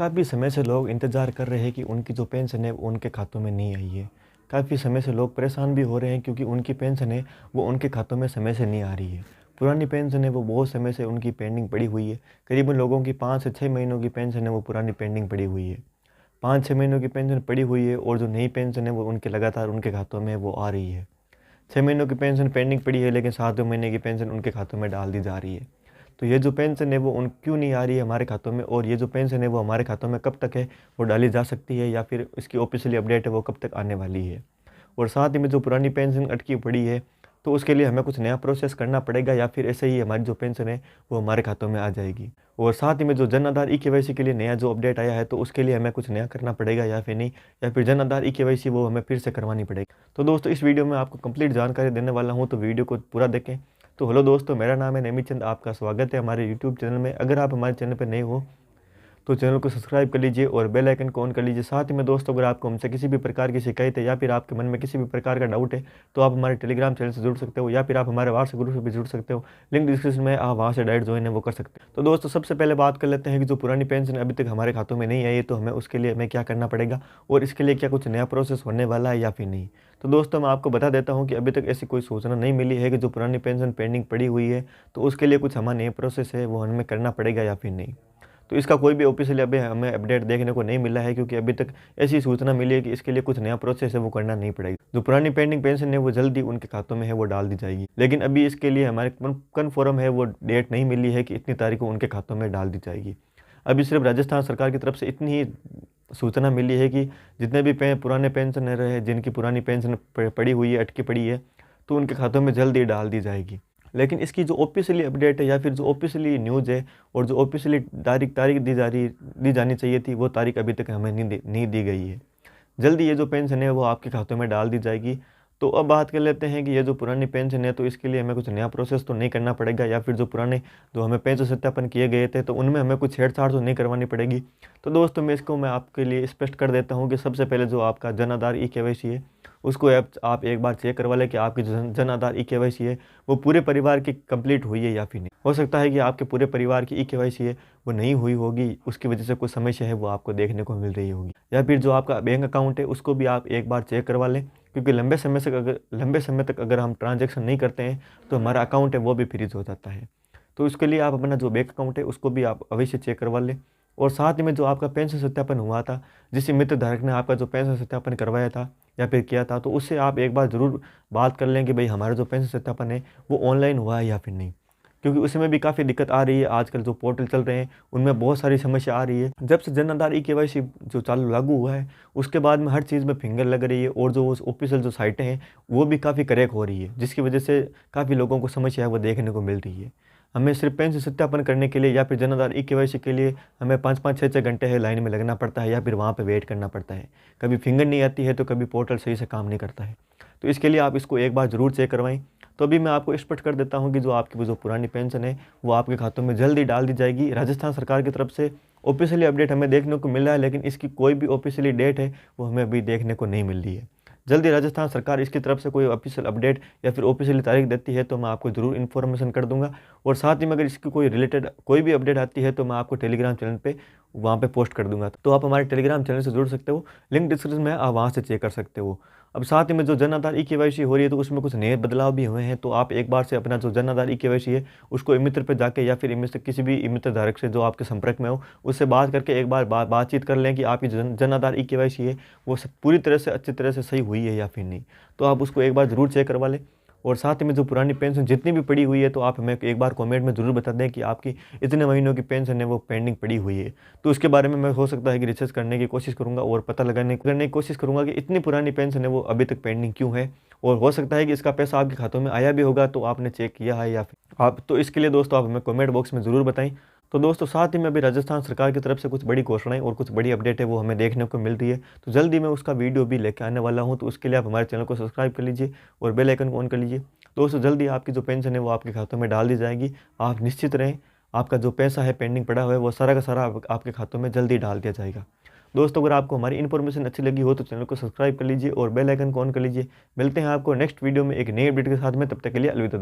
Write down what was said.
काफ़ी समय से लोग इंतज़ार कर रहे हैं कि उनकी जो पेंशन है वो उनके खातों में नहीं आई है। काफ़ी समय से लोग परेशान भी हो रहे हैं क्योंकि उनकी पेंशन है वो उनके खातों में समय से नहीं आ रही है। पुरानी पेंशन है वो बहुत समय से उनकी पेंडिंग पड़ी हुई है। करीबन लोगों की 5 से 6 महीनों की पेंशन है वो पुरानी पेंडिंग पड़ी हुई है। 5-6 महीनों की पेंशन पड़ी हुई है और जो नई पेंशन है वो उनके लगातार उनके खातों में वो आ रही है। 6 महीनों की पेंशन पेंडिंग पड़ी है लेकिन 7वें महीने की पेंशन उनके खातों में डाल दी जा रही है। तो ये जो पेंशन है वो उन क्यों नहीं आ रही है हमारे खातों में, और ये जो पेंशन है वो हमारे खातों में कब तक है वो डाली जा सकती है, या फिर इसकी ऑफिशियली अपडेट है वो कब तक आने वाली है। और साथ ही में जो पुरानी पेंशन अटकी पड़ी है तो उसके लिए हमें कुछ नया प्रोसेस करना पड़ेगा, या फिर ऐसे ही हमारी जो पेंशन है वो हमारे खातों में आ जाएगी। और साथ ही में जो जन आधार ई-केवाईसी के लिए नया जो अपडेट आया है तो उसके लिए हमें कुछ नया करना पड़ेगा या फिर नहीं, या फिर जन आधार ई-केवाईसी वो हमें फिर से करवानी पड़ेगी। तो दोस्तों इस वीडियो में आपको कंप्लीट जानकारी देने वाला हूँ, तो वीडियो को पूरा देखें। तो हेलो दोस्तों, मेरा नाम है नेमी चंद, आपका स्वागत है हमारे यूट्यूब चैनल में। अगर आप हमारे चैनल पर नए हो तो चैनल को सब्सक्राइब कर लीजिए और बेल आइकन को ऑन कर लीजिए। साथ ही में दोस्तों, अगर आपको हमसे किसी भी प्रकार की शिकायत है या फिर आपके मन में किसी भी प्रकार का डाउट है तो आप हमारे टेलीग्राम चैनल से जुड़ सकते हो, या फिर आप हमारे व्हाट्सएप ग्रुप से भी जुड़ सकते हो। लिंक डिस्क्रिप्शन में, आप वहाँ से डायरेक्ट ज्वाइन है वो कर सकते हैं। तो दोस्तों सबसे पहले बात कर लेते हैं कि जो पुरानी पेंशन अभी तक हमारे खातों में नहीं आई है तो हमें उसके लिए हमें क्या करना पड़ेगा, और इसके लिए क्या कुछ नया प्रोसेस होने वाला है या फिर नहीं। तो दोस्तों मैं आपको बता देता हूँ कि अभी तक ऐसी कोई सूचना नहीं मिली है कि जो पुरानी पेंशन पेंडिंग पड़ी हुई है तो उसके लिए कुछ हमारा नया प्रोसेस है वो हमें करना पड़ेगा या फिर नहीं। तो इसका कोई भी ऑफिशियली अभी हमें अपडेट देखने को नहीं मिला है, क्योंकि अभी तक ऐसी सूचना मिली है कि इसके लिए कुछ नया प्रोसेस है वो करना नहीं पड़ेगा। जो पुरानी पेंडिंग पेंशन है वो जल्दी उनके खातों में है वो डाल दी जाएगी, लेकिन अभी इसके लिए हमारे कन्फर्म है वो डेट नहीं मिली है कि इतनी तारीख को उनके खातों में डाल दी जाएगी। अभी सिर्फ राजस्थान सरकार की तरफ से इतनी ही सूचना मिली है कि जितने भी पुराने पेंशनर हैं जिनकी पुरानी पेंशन पड़ी हुई है, अटकी पड़ी है, तो उनके खातों में जल्दी डाल दी जाएगी। लेकिन इसकी जो ऑफिशियली अपडेट है या फिर जो ऑफिशियली न्यूज़ है और जो ऑफिशियली तारीख दी जानी चाहिए थी वो तारीख अभी तक हमें नहीं दी गई है। जल्दी ये जो पेंशन है वो आपके खातों में डाल दी जाएगी। तो अब बात कर लेते हैं कि ये जो पुरानी पेंशन है तो इसके लिए हमें कुछ नया प्रोसेस तो नहीं करना पड़ेगा, या फिर जो पुराने जो हमें पेंशन सत्यापन किए गए थे तो उनमें हमें कुछ छेड़छाड़ तो नहीं करवानी पड़ेगी। तो दोस्तों मैं आपके लिए स्पष्ट कर देता हूँ कि सबसे पहले जो आपका जन आधार ई-केवाईसी है उसको आप एक बार चेक करवा लें कि आपकी जो जन आधार ई-केवाईसी है वो पूरे परिवार की कंप्लीट हुई है या फिर नहीं। हो सकता है कि आपके पूरे परिवार की ई-केवाईसी है वो नहीं हुई होगी, उसकी वजह से कुछ समस्या है वो आपको देखने को मिल रही होगी। या फिर जो आपका बैंक अकाउंट है उसको भी आप एक बार चेक करवा लें, क्योंकि लंबे समय तक अगर हम ट्रांजैक्शन नहीं करते हैं तो हमारा अकाउंट है वो भी फ्रीज हो जाता है। तो उसके लिए आप अपना जो बैंक अकाउंट है उसको भी आप अवश्य चेक करवा लें। और साथ ही में जो आपका पेंशन सत्यापन हुआ था, जिस मित्र धारक ने आपका जो पेंशन सत्यापन करवाया था या फिर किया था, तो उससे आप एक बार ज़रूर बात कर लें कि भाई हमारा जो पेंशन सत्यापन है वो ऑनलाइन हुआ है या फिर नहीं, क्योंकि उसमें भी काफ़ी दिक्कत आ रही है। आजकल जो पोर्टल चल रहे हैं उनमें बहुत सारी समस्या आ रही है। जब से जन आधार ई-केवाईसी जो लागू हुआ है उसके बाद में हर चीज़ में फिंगर लग रही है, और जो उस ऑफिशियल जो साइटें हैं वो भी काफ़ी क्रैक हो रही है, जिसकी वजह से काफ़ी लोगों को समस्या है वो देखने को मिल रही है। हमें सिर्फ पेंशन सत्यापन करने के लिए या फिर जन आधार ई-केवाईसी के लिए हमें 5-5, 6-6 घंटे है लाइन में लगना पड़ता है, या फिर वहाँ पे वेट करना पड़ता है। कभी फिंगर नहीं आती है तो कभी पोर्टल सही से काम नहीं करता है। तो इसके लिए आप इसको एक बार ज़रूर चेक करवाएं। तो अभी मैं आपको स्पष्ट कर देता हूँ कि जो आपकी जो पुरानी पेंशन है वो आपके खातों में जल्दी डाल दी जाएगी। राजस्थान सरकार की तरफ से ऑफिशियली अपडेट हमें देखने को मिल रहा है, लेकिन इसकी कोई भी ऑफिशियली डेट है वो हमें अभी देखने को नहीं मिल रही है। जल्दी राजस्थान सरकार इसकी तरफ से कोई ऑफिशियल अपडेट या फिर ऑफिशियली तारीख देती है तो मैं आपको ज़रूर इन्फॉर्मेशन कर दूंगा। और साथ ही में अगर इसकी कोई रिलेटेड कोई भी अपडेट आती है तो मैं आपको टेलीग्राम चैनल पे वहाँ पे पोस्ट कर दूंगा, तो आप हमारे टेलीग्राम चैनल से जुड़ सकते हो। लिंक डिस्क्रिप्शन में, आप वहाँ से चेक कर सकते हो। अब साथ ही में जो जन आधार ई-केवाईसी हो रही है तो उसमें कुछ नए बदलाव भी हुए हैं, तो आप एक बार से अपना जो जन आधार ई-केवाईसी है उसको ई-मित्र पे जाके या फिर ई-मित्र किसी भी ई-मित्र धारक से जो आपके संपर्क में हो उससे बात करके एक बार बातचीत कर लें कि आपकी जन आधार ई-केवाईसी है वो पूरी तरह से अच्छी तरह से सही हुई है या फिर नहीं। तो आप उसको एक बार ज़रूर चेक करवा लें। और साथ ही में जो पुरानी पेंशन जितनी भी पड़ी हुई है तो आप हमें एक बार कमेंट में ज़रूर बता दें कि आपकी इतने महीनों की पेंशन है वो पेंडिंग पड़ी हुई है। तो उसके बारे में मैं हो सकता है कि रिसर्च करने की कोशिश करूंगा और पता करने की कोशिश करूंगा कि इतनी पुरानी पेंशन है वो अभी तक पेंडिंग क्यों है, और हो सकता है कि इसका पैसा आपके खातों में आया भी होगा तो आपने चेक किया है या फिर आप। तो इसके लिए दोस्तों आप हमें कमेंट बॉक्स में ज़रूर बताएं। तो दोस्तों साथ ही में अभी राजस्थान सरकार की तरफ से कुछ बड़ी घोषणाएं और कुछ बड़ी अपडेट है वो हमें देखने को मिल रही है, तो जल्दी मैं उसका वीडियो भी लेकर आने वाला हूं। तो उसके लिए आप हमारे चैनल को सब्सक्राइब कर लीजिए और बेल आइकन को ऑन कर लीजिए। दोस्तों जल्दी आपकी जो पेंशन है वो आपके खातों में डाल दी जाएगी। आप निश्चित रहें, आपका जो पैसा है पेंडिंग पड़ा हुआ है वो सारा का सारा आपके खातों में जल्दी डाल दिया जाएगा। दोस्तों अगर आपको हमारी इन्फॉर्मेशन अच्छी लगी हो तो चैनल को सब्सक्राइब कर लीजिए और बेल आइकन को ऑन कर लीजिए। मिलते हैं आपको नेक्स्ट वीडियो में एक नई अपडेट के साथ में, तब तक के लिए अलविदा।